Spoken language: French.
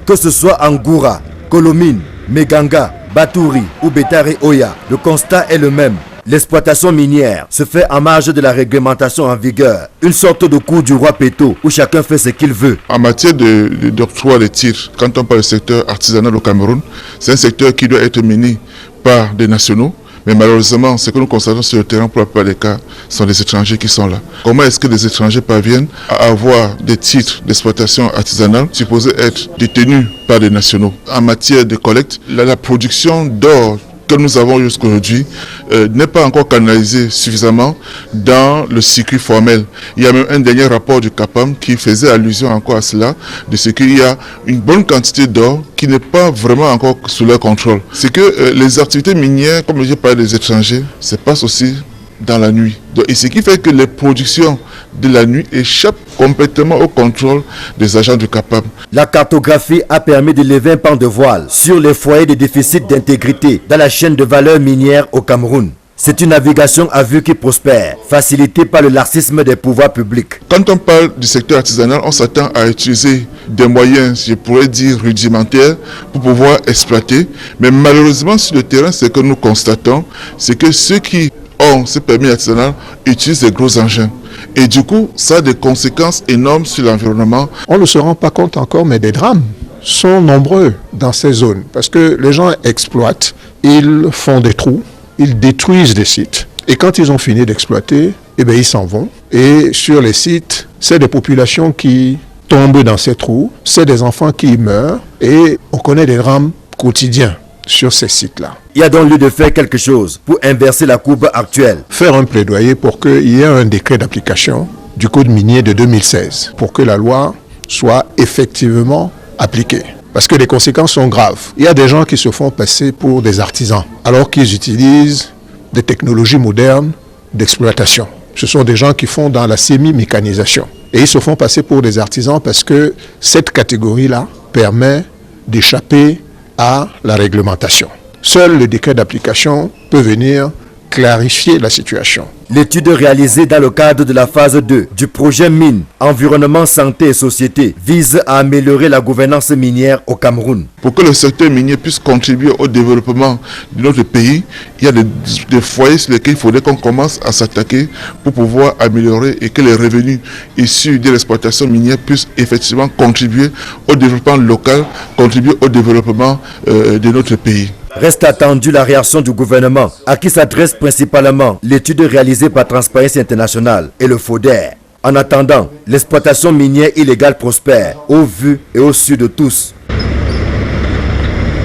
Que ce soit en Goura, Kolomine, Meganga, Batouri ou Betare Oya, le constat est le même. L'exploitation minière se fait en marge de la réglementation en vigueur. Une sorte de cour du roi Péto où chacun fait ce qu'il veut. En matière d'octroi des titres, quand on parle du secteur artisanal au Cameroun, c'est un secteur qui doit être mené par des nationaux. Mais malheureusement, ce que nous constatons sur le terrain, pour la plupart des cas, sont des étrangers qui sont là. Comment est-ce que les étrangers parviennent à avoir des titres d'exploitation artisanale supposés être détenus par des nationaux? En matière de collecte, la production d'or que nous avons jusqu'à aujourd'hui n'est pas encore canalisée suffisamment dans le circuit formel. Il y a même un dernier rapport du CAPAM qui faisait allusion encore à cela, de ce qu'il y a une bonne quantité d'or qui n'est pas vraiment encore sous leur contrôle. C'est que les activités minières, comme je parlais des étrangers, se passent aussi dans la nuit. Et ce qui fait que les productions de la nuit échappent complètement au contrôle des agents du CAPAM. La cartographie a permis de lever un pan de voile sur les foyers de déficit d'intégrité dans la chaîne de valeur minière au Cameroun. C'est une navigation à vue qui prospère, facilitée par le laxisme des pouvoirs publics. Quand on parle du secteur artisanal, on s'attend à utiliser des moyens, je pourrais dire rudimentaires, pour pouvoir exploiter. Mais malheureusement, sur le terrain, ce que nous constatons, c'est que ceux qui ont ce permis artisanal utilisent des gros engins. Et du coup, ça a des conséquences énormes sur l'environnement. On ne se rend pas compte encore, mais des drames sont nombreux dans ces zones. Parce que les gens exploitent, ils font des trous, ils détruisent des sites. Et quand ils ont fini d'exploiter, eh bien, ils s'en vont. Et sur les sites, c'est des populations qui tombent dans ces trous, c'est des enfants qui meurent. Et on connaît des drames quotidiens sur ces sites-là. Il y a donc lieu de faire quelque chose pour inverser la courbe actuelle. Faire un plaidoyer pour qu'il y ait un décret d'application du Code minier de 2016, pour que la loi soit effectivement appliquée. Parce que les conséquences sont graves. Il y a des gens qui se font passer pour des artisans, alors qu'ils utilisent des technologies modernes d'exploitation. Ce sont des gens qui font dans la semi-mécanisation. Et ils se font passer pour des artisans parce que cette catégorie-là permet d'échapper à la réglementation. Seul le décret d'application peut venir clarifier la situation. L'étude réalisée dans le cadre de la phase 2 du projet Mine, Environnement, Santé et Société vise à améliorer la gouvernance minière au Cameroun. Pour que le secteur minier puisse contribuer au développement de notre pays, il y a des foyers sur lesquels il faudrait qu'on commence à s'attaquer pour pouvoir améliorer et que les revenus issus de l'exploitation minière puissent effectivement contribuer au développement local, contribuer au développement de notre pays. Reste attendue la réaction du gouvernement, à qui s'adresse principalement l'étude réalisée par Transparency International et le FODER. En attendant, l'exploitation minière illégale prospère, au vu et au su de tous.